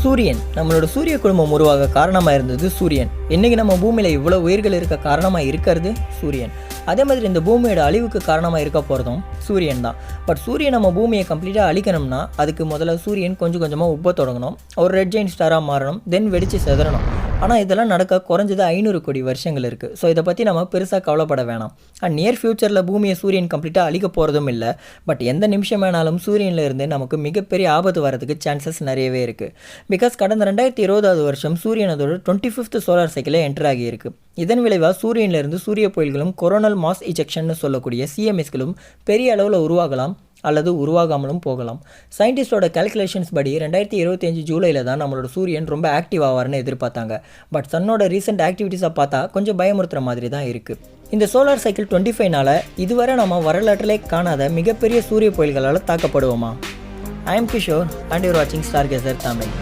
சூரியன் நம்மளோட சூரிய குடும்பம் உருவாக காரணமாக இருந்தது சூரியன். இன்றைக்கி நம்ம பூமியில் இவ்வளோ உயிர்கள் இருக்க காரணமாக இருக்கிறது சூரியன். அதே மாதிரி இந்த பூமியோட அழிவுக்கு காரணமாக இருக்க போகிறதும் சூரியன் தான். பட் சூரியன் நம்ம பூமியை கம்ப்ளீட்டாக அழிக்கணும்னா அதுக்கு முதல்ல சூரியன் கொஞ்சம் கொஞ்சமாக உப்ப தொடங்கணும், ஒரு ரெட் ஜெயின் ஸ்டாராக மாறணும், தென் வெடித்து செதறணும். ஆனால் இதெல்லாம் நடக்க குறைஞ்சது 500 கோடி வருஷங்கள் இருக்குது. ஸோ இதை பற்றி நம்ம பெருசாக கவலைப்பட வேணாம். அண்ட் நியர் ஃப்யூச்சரில் பூமியை சூரியன் கம்ப்ளீட்டாக அழிக்க போகிறதும் இல்லை. பட் எந்த நிமிஷம் வேணாலும் சூரியனில் இருந்து நமக்கு மிகப்பெரிய ஆபத்து வரதுக்கு சான்சஸ் நிறையவே இருக்குது. பிகாஸ் கடந்த 2020 வருஷம் சூரியன் அதோட 25th சோலார் சைக்கிளை என்டர் ஆகியிருக்கு. இதன் விளைவாக சூரியனிலிருந்து சூரிய புயல்களும் கொரோனல் மாஸ் இஜெக்ஷன் சொல்லக்கூடிய சிஎம்எஸ்களும் பெரிய அளவில் உருவாகலாம் அல்லது உருவாகாமலும் போகலாம். சயின்டிஸ்டோட கால்குலேஷன்ஸ் படி 2025 ஜூலையில் தான் நம்மளோட சூரியன் ரொம்ப ஆக்டிவ் ஆவார்னு எதிர்பார்த்தாங்க. பட் சன்னோட ரீசெண்ட் ஆக்டிவிட்டீஸை பார்த்தா கொஞ்சம் பயமுறுத்துற மாதிரி தான் இருக்குது. இந்த சோலார் சைக்கிள் 25னால இதுவரை நம்ம வரலாற்றிலே காணாத மிகப்பெரிய சூரிய புயல்களால் தாக்கப்படுவோமா? I am Kishore and you're வாட்சிங் ஸ்டார்கேசர் தமிழ்.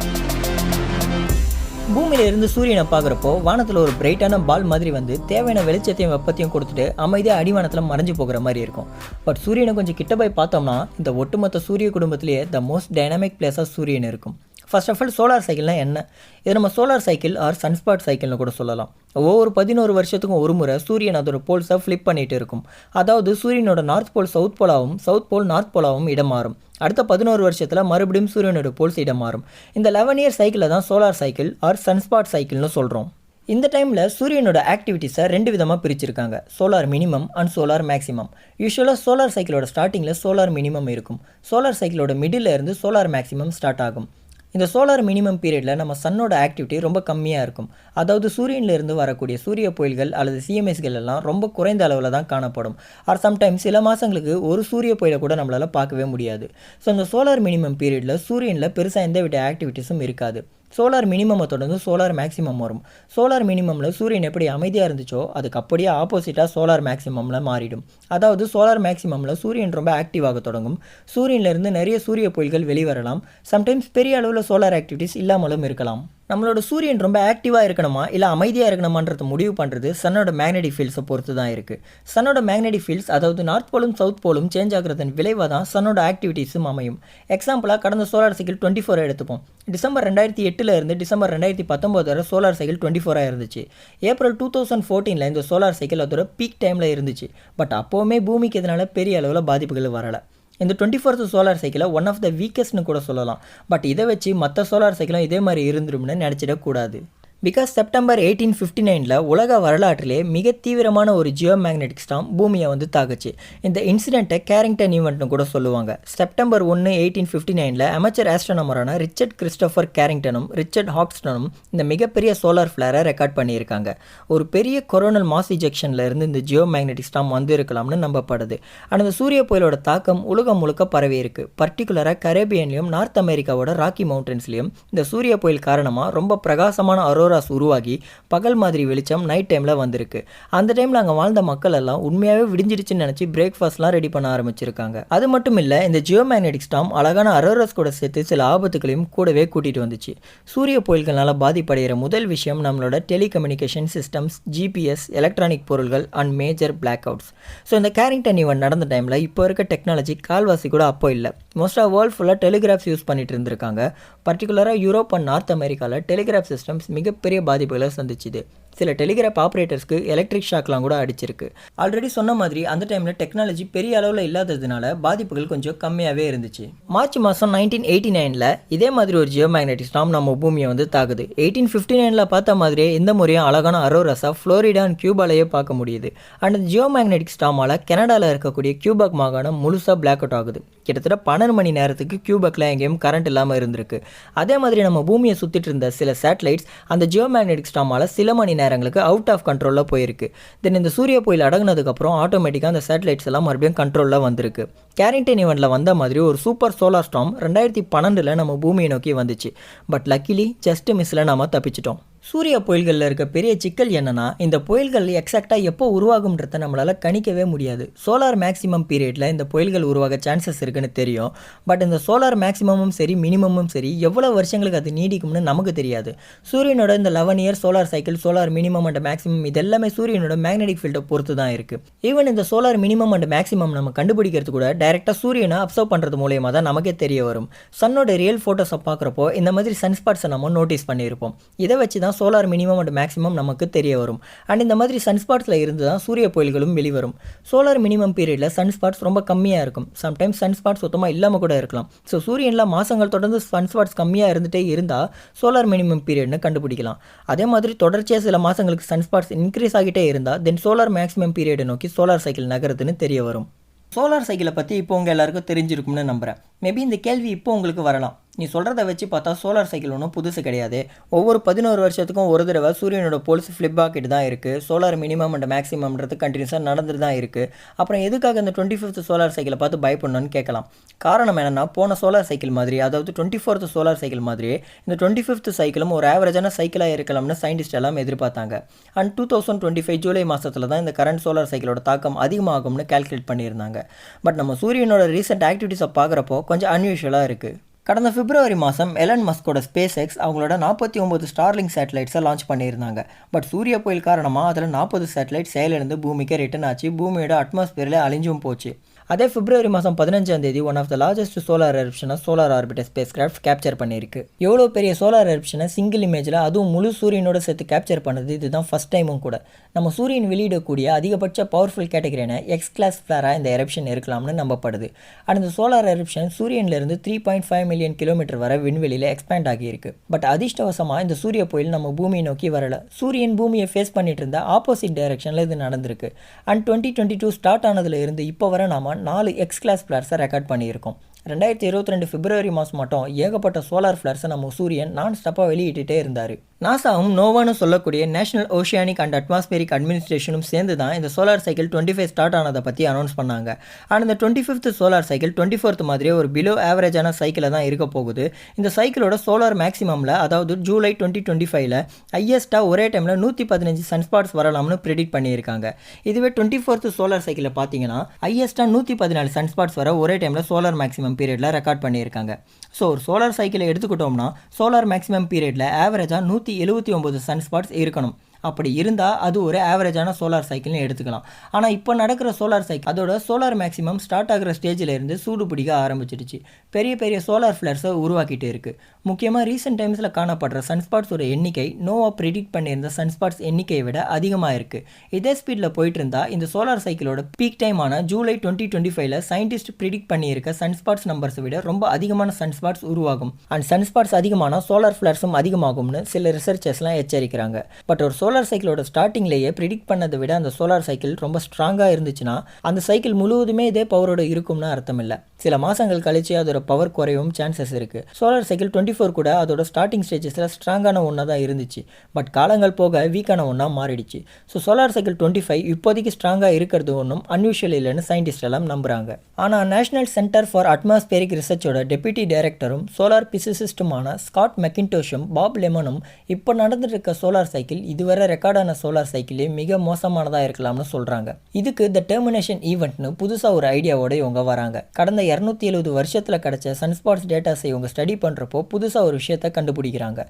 பூமியில இருந்து சூரியனை பார்க்குறப்போ வானத்தில் ஒரு பிரைட்டான பால் மாதிரி வந்து தேவையான வெளிச்சத்தையும் வெப்பத்தையும் கொடுத்துட்டு அமைதியாக அடிவானத்தில் மறைஞ்சு போகிற மாதிரி இருக்கும். பட் சூரியனை கொஞ்சம் கிட்ட போய் பார்த்தோம்னா இந்த ஒட்டுமொத்த சூரிய குடும்பத்திலேயே த மோஸ்ட் டைனமிக் பிளேஸாக சூரியன் இருக்கும். ஃபர்ஸ்ட் ஆஃப் ஆல் சோலார் சைக்கிள்னால் என்ன? இது நம்ம சோலார் சைக்கிள் ஆர் சன்ஸ்பாட் சைக்கிள்னு கூட சொல்லலாம். ஒவ்வொரு 11 வருஷத்துக்கும் ஒரு முறை சூரியன் அதோட போல்ஸை ஃப்ளிப் பண்ணிகிட்டு இருக்கும். அதாவது சூரியனோட நார்த் போல் சவுத் போலாகவும் சவுத் போல் நார்த் போலாகவும் இடம் மாறும். அடுத்த 11 வருஷத்தில் மறுபடியும் சூரியனோட போல்ஸ் இடம் மாறும். இந்த 11 இயர் சைக்கிளை தான் சோலார் சைக்கிள் ஆர் சன்ஸ்பாட் சைக்கிள்னு சொல்கிறோம். இந்த டைமில் சூரியனோட ஆக்டிவிட்டீஸை 2 விதமாக பிரிச்சிருக்காங்க, solar minimum and solar maximum. யூஸ்வலாக சோலார் சைக்கிளோட ஸ்டார்டிங்கில் சோலார் மினிமம் இருக்கும். சோலார் சைக்கிளோட மிடில் இருந்து சோலார் மேக்ஸிமம் ஸ்டார்ட் ஆகும். இந்த சோலார் மினிமம் பீரியடில் நம்ம சன்னோட ஆக்டிவிட்டி ரொம்ப கம்மியாக இருக்கும். அதாவது சூரியனிலிருந்து வரக்கூடிய சூரிய புயல்கள் அல்லது சிஎம்எஸ்கள் எல்லாம் ரொம்ப குறைந்த அளவில் தான் காணப்படும். ஆர் சம்டைம்ஸ் சில மாதங்களுக்கு ஒரு சூரிய புயலை கூட நம்மளால் பார்க்கவே முடியாது. ஸோ இந்த சோலார் மினிமம் பீரியடில் சூரியனில் பெருசாக எந்த வித ஆக்டிவிட்டீஸும் இருக்காது. சோலார் மினிமமை தொடர்ந்து சோலார் மேக்ஸிமம் வரும். சோலார் மினிமமில் சூரியன் எப்படி அமைதியாக இருந்துச்சோ அதுக்கு அப்படியே ஆப்போசிட்டாக சோலார் மேக்ஸிமமில் மாறிடும். அதாவது சோலார் மேக்ஸிமமில் சூரியன் ரொம்ப ஆக்டிவாக தொடங்கும். சூரியனிலிருந்து நிறைய சூரிய புயல்கள் வெளிவரலாம். சம்டைம்ஸ் பெரிய அளவில் சோலார் ஆக்டிவிட்டீஸ் இல்லாமலும் இருக்கலாம். நம்மளோட சூரியன் ரொம்ப ஆக்டிவாக இருக்கணுமா இல்லை அமைதியாக இருக்கணுமான்றதை முடிவு பண்ணுறது சன்னோட மேக்னெட்டிக் ஃபீல்ட்ஸை பொறுத்து தான் இருக்குது. சன்னோட மேக்னெட்டிக் ஃபீல்ட்ஸ் அதாவது நார்த் போலும் சவுத் போலும் சேஞ்ச் ஆகிறதன் விளைவாக தான் சன்னோட ஆக்டிவிட்டீஸும் அமையும். எக்ஸாம்பிளாக கடந்த சோலார் சைக்கிள் 24 எடுத்துப்போம். டிசம்பர் 2008 இருந்து டிசம்பர் 2019 வரை சோலார் சைக்கிள் 24 இருந்துச்சு. ஏப்ரல் 2014 இந்த சோலார் சைக்கிள் அதோட பீக் டைமில் இருந்துச்சு. பட் அப்போவுமே பூமிக்கு இதனால் பெரிய அளவில் பாதிப்புகள் வரலை. இந்த 24th சோலார் சைக்கிளை ஒன் ஆஃப் த வீக்கஸ்ட்னு கூட சொல்லலாம். பட் இதை வச்சு மற்ற சோலார் சைக்கிளும் இதே மாதிரி இருந்துரும்னு நினச்சிடக்கூடாது. பிகாஸ் செப்டம்பர் 1859 உலக வரலாற்றிலே மிக தீவிரமான ஒரு ஜியோ மேக்னெட்டிக் ஸ்டார்ம் பூமியை வந்து தாக்குச்சு. இந்த இன்சிடென்ட்டை கேரிங்டன் ஈவெண்ட்னு கூட சொல்லுவாங்க. செப்டம்பர் 1, 1859 அமெச்சர் ஆஸ்ட்ரோனமரான ரிச்சர்ட் கிறிஸ்டோஃபர் கேரிங்டனும் ரிச்சர்ட் ஹாக்ஸ்டனும் இந்த மிகப்பெரிய சோலார் ஃப்ளேரை ரெக்கார்ட் பண்ணியிருக்காங்க. ஒரு பெரிய கொரோனல் மாஸ் இஜெக்ஷனில் இருந்து இந்த ஜியோ மேக்னெட்டிக் ஸ்டார்ம் வந்து இருக்கலாம்னு நம்பப்படுது. ஆனால் இந்த சூரிய புயலோட தாக்கம் உலகம் முழுக்க பரவி இருக்கு. பர்டிகுலராக கரேபியன்லையும் நார்த் அமெரிக்காவோட ராக்கி மவுண்டன்ஸ்லையும் இந்த சூரிய புயல் காரணமாக ரொம்ப பிரகாசமான அரோரா உருவாகி பகல் மாதிரி வெளிச்சம் நைட் டைமில் வந்திருக்கு. அந்த டைமில் அங்கே வாழ்ந்த மக்கள் எல்லாம் உண்மையாகவே விடிஞ்சிடுச்சுன்னு நினச்சி பிரேக்ஃபாஸ்ட்லாம் ரெடி பண்ண ஆரம்பிச்சிருக்காங்க. அது மட்டும் இல்லை, இந்த ஜியோ மேக்னெட்டிக் ஸ்டார்ம் அழகான அரோராஸ் கூட சேர்த்து சில ஆபத்துகளையும் கூடவே கூட்டிகிட்டு வந்துச்சு. சூரிய புயல்களால் பாதிப்படைகிற முதல் விஷயம் நம்மளோட டெலிகம்யூனிகேஷன் சிஸ்டம்ஸ், ஜிபிஎஸ், எலக்ட்ரானிக் பொருள்கள் and major blackouts. So இந்த கேரிங்டன் ஈவெண்ட் நடந்த டைமில் இப்போ இருக்க டெக்னாலஜி கால்வாசி கூட அப்போ இல்லை. மோஸ்ட்டாக வேர்ல்ட் ஃபுல்லாக டெலிகிராஃப்ஸ் யூஸ் பண்ணிட்டு இருந்திருக்காங்க. பர்டிகுலராக யூரோப் அண்ட் நார்த் அமெரிக்காவில் டெலிகிராஃப் சிஸ்டம்ஸ் மிகப்பெரிய பாதிப்புகளை சந்திச்சுது. சில டெலிகிராஃப் ஆப்ரேட்டர்ஸ்க்கு எலக்ட்ரிக் ஷாக்லாம் கூட அடிச்சிருக்கு. ஆல்ரெடி சொன்ன மாதிரி அந்த டைமில் டெக்னாலஜி பெரிய அளவில் இல்லாததுனால பாதிப்புகள் கொஞ்சம் கம்மியாகவே இருந்துச்சு. மார்ச் மாதம் 1989 இதே மாதிரி ஒரு ஜியோ மேக்னெட்டிக் ஸ்டார்ம் நம்ம பூமியை வந்து தாக்குது. 1859 பார்த்த மாதிரியே இந்த முறையும் அழகான அரோராஸா ஃப்ளோரிடா அண்ட் கியூபாலேயே பார்க்க முடியுது. அண்ட் ஜியோ மேக்னெட்டிக் ஸ்டார்மால் கனடாவில் இருக்கக்கூடிய கியூபாக் மாகாணம் முழுசாக பிளாக் அவுட் ஆகுது. கிட்டத்தட்ட 12 மணி நேரத்துக்கு கியூபக்கில் எங்கேயும் கரண்ட் இல்லாமல் இருந்திருக்கு. அதே மாதிரி நம்ம பூமியை சுற்றிட்டு இருந்த சில சேட்டலைட்ஸ் அந்த ஜியோ மேக்னெட்டிக் ஸ்டார்மால் சில மணி நேரங்களுக்கு அவுட் ஆஃப் கண்ட்ரோலில் போயிருக்கு. தென் இந்த சூரிய புயல் அடங்கினதுக்கப்புறம் ஆட்டோமேட்டிக்காக அந்த சேட்டலைட்ஸ் எல்லாம் மறுபடியும் கண்ட்ரோலில் வந்திருக்கு. கேரிங்டன் ஈவெண்ட்டில் வந்த மாதிரி ஒரு சூப்பர் சோலார் ஸ்டார்ம் 2012 நம்ம பூமியை நோக்கி வந்துச்சு. பட் லக்கிலி ஜஸ்ட் மிஸ்ஸில் நம்ம தப்பிச்சிட்டோம். சூரிய புயல்களில் இருக்க பெரிய சிக்கல் என்னன்னா, இந்த புயல்கள் எக்ஸாக்டாக எப்போ உருவாகும்ன்றத நம்மளால் கணிக்கவே முடியாது. சோலார் மேக்ஸிமம் பீரியடில் இந்த புயல்கள் உருவாக சான்சஸ் இருக்குன்னு தெரியும். பட் இந்த சோலார் மேக்ஸிமமும் சரி மினிமமும் சரி எவ்வளோ வருஷங்களுக்கு அது நீடிக்கும்னு நமக்கு தெரியாது. சூரியனோட இந்த 11 year solar cycle, solar minimum and maximum இது எல்லாமே சூரியனோட மேக்னெட்டிக் ஃபீல்டை பொறுத்து தான் இருக்குது. ஈவன் இந்த சோலார் மினிமம் அண்ட் மேக்ஸிமம் நம்ம கண்டுபிடிக்கிறது கூட டைரெக்டாக சூரியனை அப்சர்வ் பண்ணுறது மூலயமா தான் நமக்கே தெரிய வரும். சன்னோட ரியல் ஃபோட்டோஸை பார்க்குறப்போ இந்த மாதிரி சன்ஸ்பாட்ஸை நம்ம நோட்டீஸ் பண்ணியிருப்போம். இதை வச்சு தான் சோலார் மினிமம் அண்ட் மேக்ஸிமம் நமக்கு தெரிய வரும். அண்ட் இந்த மாதிரி சன்ஸ்பாட்ஸில் இருந்து தான் சூரிய புயல்களும் வெளிவரும். சோலார் மினிமம் பீரியடில் சன்ஸ்பாட்ஸ் ரொம்ப கம்மியாக இருக்கும். சம்டைம்ஸ் சன்ஸ்பாட்ஸ் சுத்தமாக இல்லாமல் கூட இருக்கலாம். ஸோ சூரியனில் மாதங்கள் தொடர்ந்து சன்ஸ்பாட்ஸ் கம்மியாக இருந்துகிட்டே இருந்தால் சோலார் மினிமம் பீரியட்னு கண்டுபிடிக்கலாம். அதே மாதிரி தொடர்ச்சியாக சில மாதங்களுக்கு சன்ஸ்பாட்ஸ் இன்க்ரீஸ் ஆகிட்டே இருந்தால் தென் சோலார் மேக்ஸிமம் பீரியடை நோக்கி சோலார் சைக்கிள் நகருதுன்னு தெரிய வரும். சோலார் சைக்கிளை பற்றி இப்போ உங்கள் எல்லாருக்கும் தெரிஞ்சிருக்கும்னு நம்புகிறேன். மேபி இந்த கேள்வி இப்போ உங்களுக்கு வரலாம். நீ சொல்கிறத வச்சு பார்த்தா சோலார் சைக்கிள் ஒன்றும் புதுசு கிடையாது. ஒவ்வொரு 11 வருஷத்துக்கும் ஒரு தடவை சூரியனோட போல்ஸ் ஃப்ளிப் ஆகிட்டு தான் இருக்குது. சோலார் மினிமம் அண்ட் மேக்ஸிமம்ன்றது கண்டினியூஸாக நடந்துட்டு தான் இருக்குது. அப்புறம் எதுக்காக இந்த 25th சோலார் சைக்கிளை பார்த்து பயப்படணும்னு கேட்கலாம். காரணம் என்னென்னா, போன சோலார் சைக்கிள் மாதிரி, அதாவது 24th சோலார் சைக்கிள் மாதிரி இந்த 25th சைக்கிளும் ஒரு ஆவரேஜான சைக்கிளாக இருக்கலாம்னு சயின்டிஸ்ட் எல்லாம் எதிர்பார்த்தாங்க. அண்ட் 2025 ஜூலை மாதத்தில் தான் இந்த கரண்ட் சோலார் சைக்கிளோட தாக்கம் அதிகமாகும்னு கால்குலேட் பண்ணியிருந்தாங்க. பட் நம்ம சூரியனோட ரீசெண்ட் ஆக்டிவிட்டீஸை பார்க்குறப்போ கொஞ்சம் அன்யூஷுவலாக இருக்குது. கடந்த பிப்ரவரி மாதம் எலன் மஸ்கோட ஸ்பேஸ் எக்ஸ் அவங்களோட 49 ஸ்டார்லிங் சேட்டலைட்ஸை லான்ச் பண்ணியிருந்தாங்க. பட் சூரிய புயல் காரணமாக அதில் 40 சேட்டலைட் செயலிழந்து பூமிக்கு ரிட்டர்ன் ஆச்சு. பூமியோட அட்மாஸ்பியரில் அழிஞ்சும் போச்சு. அதே பிப்ரவரி மாதம் 15 one of the largest solar எரப்ஷனை solar orbiter spacecraft capture பண்ணியிருக்கு. எவ்வளோ பெரிய சோலார் எரப்ஷனை சிங்கிள் இமேஜில் அதுவும் முழு சூரியனோட சேர்த்து கேப்சர் பண்ணது இதுதான் ஃபஸ்ட் டைமும் கூட. நம்ம சூரியன் வெளியிடக்கூடிய அதிகபட்ச பவர்ஃபுல் கேட்டகரியான எக்ஸ் கிளாஸ் ஃப்ளேராக இந்த எரப்ஷன் இருக்கலாம்னு நம்பப்படுது. அண்ட் இந்த சோலார் எரப்ஷன் சூரியன்லேருந்து 3.5 மில்லியன் கிலோமீட்டர் வரை விண்வெளியில் எக்ஸ்பேண்ட் ஆகியிருக்கு. பட் அதிர்ஷ்டவசமாக இந்த சூரிய புயல் நம்ம பூமியை நோக்கி வரல. சூரியன் பூமியை ஃபேஸ் பண்ணிட்டு இருந்த ஆப்போசிட் டைரக்ஷனில் இது நடந்திருக்கு. அண்ட் 2022 ஸ்டார்ட் ஆனதுல இருந்து இப்போ வர நாம 4 எக்ஸ் கிளாஸ் ஃப்ளேர்ஸை ரெக்கார்ட் பண்ணியிருக்கோம். 2022 பிப்ரவரி மாதம் மட்டும் ஏகப்பட்ட சோலார் ஃப்ளேர்ஸை நம்ம சூரியன் நான் ஸ்டாப்பாக வெளியிட்டே இருந்தார். நாசாவும் நோவான்னு சொல்லக்கூடிய நேஷனல் ஓஷியானிக் அண்ட் அட்மாஸ்பியரிக் அட்மினிஸ்ட்ரேஷனும் சேர்ந்து தான் இந்த சோலார் சைக்கிள் 25 ஸ்டார்ட் ஆனதை பற்றி அனௌன்ஸ் பண்ணாங்க. அண்ட் இந்த 25th சோலார் சைக்கிள் 24th மாதிரியே ஒரு பிலோ ஆவரேஜான சைக்கிளை தான் இருக்க போகுது. இந்த சைக்கிளோட சோலார் மேக்ஸிமமில், அதாவது ஜூலை 2025 ஹையஸ்ட்டாக ஒரே டைமில் 115 சன்ஸ்பாட்ஸ் வரலாம்னு ப்ரெடிக்ட் பண்ணியிருக்காங்க. இதுவே 24th சோலார் சைக்கிளில் பார்த்தீங்கன்னா ஹையஸ்ட்டாக 114 சன்ஸ்பாட்ஸ் வர ஒரே டைமில் சோலார் மேக்ஸிமம் பீரியடில் ரெக்கார்ட் பண்ணியிருக்காங்க. ஸோ ஒரு சோலார் சைக்கிளை எடுத்துக்கிட்டோம்னா சோலார் மேக்ஸிமம் பீரியடில் ஆவரேஜாக 179 சன்ஸ்பாட்ஸ் இருக்கணும். அப்படி இருந்தால் அது ஒரு ஆவரேஜான சோலார் சைக்கிள்னு எடுத்துக்கலாம். ஆனால் இப்போ நடக்கிற சோலார் சைக்கிள் அதோட சோலார் மேக்ஸிமம் ஸ்டார்ட் ஆகிற ஸ்டேஜில் இருந்து சூடு பிடிக்க ஆரம்பிச்சிடுச்சு. பெரிய பெரிய சோலார் ஃப்ளேர்ஸை உருவாக்கிட்டு இருக்குது. முக்கியமாக ரீசெண்ட் டைம்ஸில் காணப்படுற சன்ஸ்பாட்ஸோட எண்ணிக்கை நோவா ப்ரெடிக்ட் பண்ணியிருந்த சன்ஸ்பாட்ஸ் எண்ணிக்கையை விட அதிகமாக இருக்குது. இதே ஸ்பீடில் போயிட்டு இருந்தால் இந்த சோலார் சைக்கிளோட பீக் டைமான ஜூலை 2025 சயின்டிஸ்ட் ப்ரெடிக்ட் பண்ணியிருக்க சன்ஸ்பாட்ஸ் நம்பர்ஸை விட ரொம்ப அதிகமான சன்ஸ்பாட்ஸ் உருவாகும். அண்ட் சன்ஸ்பாட்ஸ் அதிகமான சோலார் ஃப்ளேர்ஸும் அதிகமாகும்னு சில ரிசர்ச்சர்ஸ்லாம் எச்சரிக்கிறாங்க. பட் ஒரு சோலார் சைக்கிளோட ஸ்டார்டிங்லேயே ப்ரிடிக்ட் பண்ணதை விட அந்த சோலார் சைக்கிள் ரொம்ப ஸ்ட்ராங்காக இருந்துச்சுன்னா அந்த சைக்கிள் முழுவதுமே இதே பவரோட இருக்கும்னு அர்த்தம் இல்லை. சில மாதங்கள் கழிச்சு அதோட பவர் குறையவும் சான்சஸ் இருக்குது. சோலார் சைக்கிள் 24 கூட அதோட ஸ்டார்டிங் ஸ்டேஜஸில் ஸ்ட்ராங்கான ஒன்றா தான் இருந்துச்சு. பட் காலங்கள் போக வீக்கான ஒன்றா மாறிடுச்சு. ஸோ சோலார் சைக்கிள் 25 இப்போதைக்கு ஸ்ட்ராங்காக இருக்கிறது ஒன்றும் அன்யூஷுவல் இல்லைன்னு சயின்டிஸ்ட் எல்லாம் நம்புகிறாங்க. ஆனால் நேஷனல் சென்டர் ஃபார் அட்மாஸ்பியரிக் ரிசர்ச்சோட டெப்யூட்டி டைரக்டரும் சோலார் பிசிசிஸ்டுமான ஸ்காட் மெக்கின்டோஷும் பாப் லெமனும் இப்போ நடந்துட்டு இருக்க சோலார் சைக்கிள் இதுவரை ரெக்கார்டான சோலார் சைக்கிளே மிக மோசமானதாக இருக்கலாம்னு சொல்கிறாங்க. இதுக்கு த டெர்மினேஷன் ஈவெண்ட்னு புதுசாக ஒரு ஐடியாவோட இவங்க வராங்க. கடந்த 270 வருஷத்தில் கிடைச்ச சன்ஸ்பாட்ஸ் டேட்டாஸை இவங்க ஸ்டடி பண்ணுறப்போ புதுசாக ஒரு விஷயத்தை கண்டுபிடிக்கிறாங்க.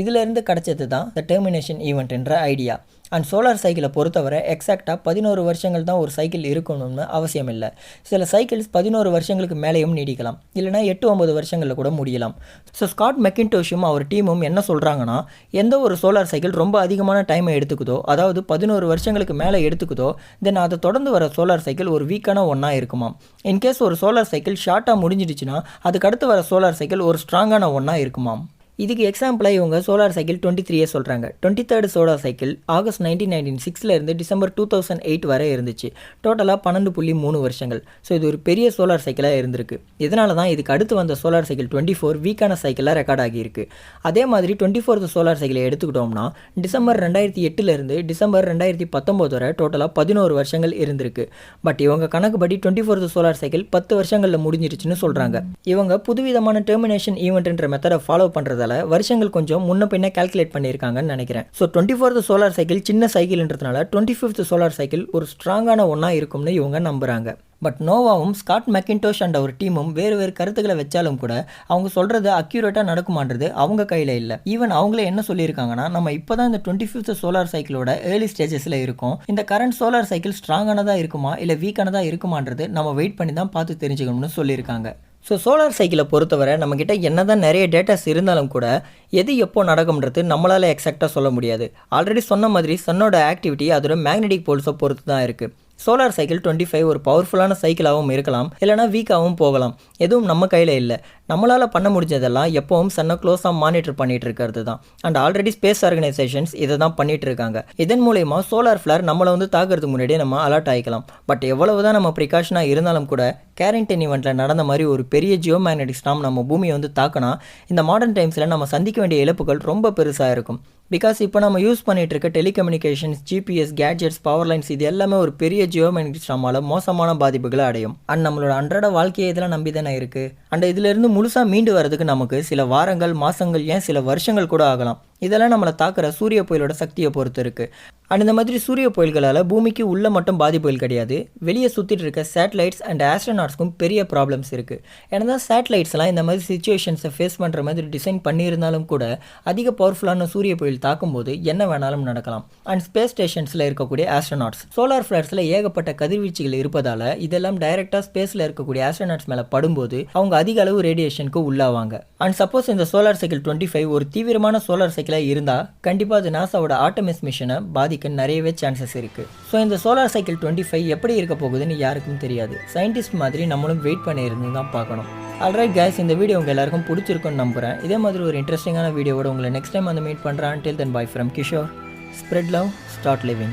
இதிலிருந்து கிடைச்சது தான் த டெர்மினேஷன் ஈவெண்ட்ன்ற ஐடியா. அண்ட் சோலார் சைக்கிளை பொறுத்தவரை எக்ஸாக்டாக 11 வருஷங்கள் தான் ஒரு சைக்கிள் இருக்கணும்னு அவசியம் இல்லை. சில சைக்கிள்ஸ் 11 வருஷங்களுக்கு மேலேயும் நீடிக்கலாம், இல்லைனா 8-9 வருஷங்களில் கூட முடியலாம். ஸோ ஸ்காட் மெக்கின்டோஷும் அவர் டீமும் என்ன சொல்கிறாங்கன்னா, எந்த ஒரு சோலார் சைக்கிள் ரொம்ப அதிகமான டைமை எடுத்துக்குதோ, அதாவது 11 வருஷங்களுக்கு மேலே எடுத்துக்குதோ, தென் அதை தொடர்ந்து வர சோலார் சைக்கிள் ஒரு வீக்கான ஒன்றா இருக்குமா. இன்கேஸ் ஒரு சோலார் சைக்கிள் ஷார்ட்டாக முடிஞ்சிடுச்சுன்னா அதுக்கடுத்து வர சோலார் சைக்கிள் ஒரு ஸ்ட்ராங்கான ஒன்றா இருக்குமாம். இதுக்கு எக்ஸாம்பிளாக இவங்க சோலார் சைக்கிள் 23 சொல்கிறாங்க. 23rd சோலார் சைக்கிள் ஆகஸ்ட் 1996 இருந்து டிசம்பர் 2008 வரை இருந்துச்சு. டோட்டலாக 12.3 வருஷங்கள். ஸோ இது ஒரு பெரிய சோலார் சைக்கிளாக இருந்திருக்கு. இதனால தான் இதுக்கு அடுத்து வந்த சோலார் சைக்கிள் 24 வீக்கான சைக்கிளாக ரெக்கார்ட் ஆகியிருக்கு. அதே மாதிரி 24th சோலார் சைக்கிளை எடுத்துக்கிட்டோம்னா டிசம்பர் 2008 இருந்து டிசம்பர் 2019 வரை டோட்டலாக 11 வருஷங்கள் இருந்திருக்கு. பட் இவங்க கணக்குப்படி 24th சோலார் சைக்கிள் 10 வருஷங்களில் முடிஞ்சிருச்சுன்னு சொல்கிறாங்க. இவங்க புதுவிதமான டெர்மினேஷன் ஈவெண்ட்ன்ற மெத்தடை ஃபாலோ பண்ணுறதால இருக்கிறதால வருஷங்கள் கொஞ்சம் முன்ன பின்ன கால்குலேட் பண்ணியிருக்காங்கன்னு நினைக்கிறேன். ஸோ 24th சோலார் சைக்கிள் சின்ன சைக்கிள்ன்றதுனால 25th சோலார் சைக்கிள் ஒரு ஸ்ட்ராங்கான ஒன்றா இருக்கும்னு இவங்க நம்புகிறாங்க. பட் நோவாவும் ஸ்காட் மெக்கின்டோஷ் அண்ட் அவர் டீமும் வேறு கருத்துக்களை வச்சாலும் கூட அவங்க சொல்கிறது அக்யூரேட்டாக நடக்குமான்றது அவங்க கையில் இல்லை. ஈவன் அவங்களே என்ன சொல்லியிருக்காங்கன்னா, நம்ம இப்போ தான் இந்த 25th சோலார் சைக்கிளோட ஏர்லி ஸ்டேஜஸில் இருக்கும். இந்த கரண்ட் சோலார் சைக்கிள் ஸ்ட்ராங்கானதாக இருக்குமா இல்லை வீக்கானதாக இருக்குமான்றது நம்ம வெயிட் பண்ணி தான் பார்த்து தெரிஞ்சுக்கணும்னு சொல்லியிருக்காங்க. ஸோ சோலார் சைக்கிளை பொறுத்தவரை நம்மக்கிட்ட என்ன தான் நிறைய டேட்டாஸ் இருந்தாலும் கூட எது எப்போ நடக்கும்ன்றது நம்மளால் எக்ஸாக்டாக சொல்ல முடியாது. ஆல்ரெடி சொன்ன மாதிரி சன்னோட ஆக்டிவிட்டி அதோட மேக்னெட்டிக் போல்ஸை பொறுத்து தான் இருக்குது. சோலார் சைக்கிள் 25 ஒரு பவர்ஃபுல்லான சைக்கிளாகவும் இருக்கலாம், இல்லைனா வீக்காகவும் போகலாம். எதுவும் நம்ம கையில் இல்லை. நம்மளால் பண்ண முடிஞ்சதெல்லாம் எப்பவும் சன்னை க்ளோஸாக மானிட்டர் பண்ணிட்டு இருக்கிறது தான். அண்ட் ஆல்ரெடி ஸ்பேஸ் ஆர்கனைசேஷன்ஸ் இதை தான் பண்ணிட்டு இருக்காங்க. இதன் மூலயமா சோலார் ஃப்ளேர் நம்மளை தாக்கிறதுக்கு முன்னாடியே நம்ம அலர்ட் ஆகிக்கலாம். பட் எவ்வளவு தான் நம்ம ப்ரிகாஷனாக இருந்தாலும் கூட கேரண்டின் ஈவெண்ட்டில் நடந்த மாதிரி ஒரு பெரிய ஜியோ மேக்னெட்டிக் ஸ்டார்ம் நம்ம பூமியை தாக்கினா இந்த மாடர்ன் டைம்ஸில் நம்ம சந்திக்க வேண்டிய இழப்புகள் ரொம்ப பெருசாக இருக்கும். பிகாஸ் இப்போ நம்ம யூஸ் பண்ணிட்டு இருக்க telecommunications, GPS, gadgets, power lines இது எல்லாமே ஒரு பெரிய ஜியோ மேக்னெட்டிக் ஸ்டார்மால் மோசமான பாதிப்புகளை அடையும். அண்ட் நம்மளோட அன்றாட வாழ்க்கையை இதெல்லாம் நம்பி தானே இருக்குது. அண்ட் இதிலிருந்து முழுசாக மீண்டு வரதுக்கு நமக்கு சில வாரங்கள், மாதங்கள், ஏன் சில வருஷங்கள் கூட ஆகலாம். இதெல்லாம் நம்மளை தாக்குற சூரிய புயலோட சக்தியை பொறுத்து இருக்குது. அண்ட் இந்த மாதிரி சூரிய புயல்களால் பூமிக்கு உள்ளே மட்டும் பாதிப்புகள் கிடையாது, வெளியே சுற்றிட்டு இருக்க சேட்டலைட்ஸ் அண்ட் ஆஸ்ட்ரோநாட்ஸ்க்கும் பெரிய ப்ராப்ளம்ஸ் இருக்குது. ஏன்னா தான் சேட்டலைட்ஸ்லாம் இந்த மாதிரி சிச்சுவேஷன்ஸை ஃபேஸ் பண்ணுற மாதிரி டிசைன் பண்ணியிருந்தாலும் கூட அதிக பவர்ஃபுல்லான சூரிய புயல் தாக்கும்போது என்ன வேணாலும் நடக்கலாம். அண்ட் ஸ்பேஸ் ஸ்டேஷன்ஸில் இருக்கக்கூடிய ஆஸ்ட்ரோநாட்ஸ் சோலார் ஃப்ளேர்ஸில் ஏகப்பட்ட கதிர்வீச்சுகள் இருப்பதால் இதெல்லாம் டைரெக்டாக ஸ்பேஸில் இருக்கக்கூடிய ஆஸ்ட்ரோநாட்ஸ் மேலே படும்போது அவங்க அதிக அளவு ரேடியேஷனுக்கு உள்ளாவாங்க. அண்ட் சப்போஸ் இந்த சோலார் சைக்கிள் 25 ஒரு தீவிரமான சோலார் சைக்கிளாக இருந்தால் கண்டிப்பாக அது நாசாவோட ஆர்டமிஸ் மிஷனை பாதிக்க நிறையவே சான்சஸ் இருக்குது. ஸோ இந்த சோலார் சைக்கிள் 25 எப்படி இருக்க போகுதுன்னு யாருக்கும் தெரியாது. சயின்டிஸ்ட் மாதிரி நம்மளும் வெயிட் பண்ணி இருந்து தான் பார்க்கணும். ஆல்ரைட் கைஸ், இந்த வீடியோ உங்கள் எல்லாருக்கும் பிடிச்சிருக்குன்னு நம்புகிறேன். இதே மாதிரி ஒரு இன்ட்ரெஸ்டிங்கான வீடியோவோட உங்களை நெக்ஸ்ட் டைம் மீட் பண்ணுறேன். Until then, bye from Kishore. Spread love, start living.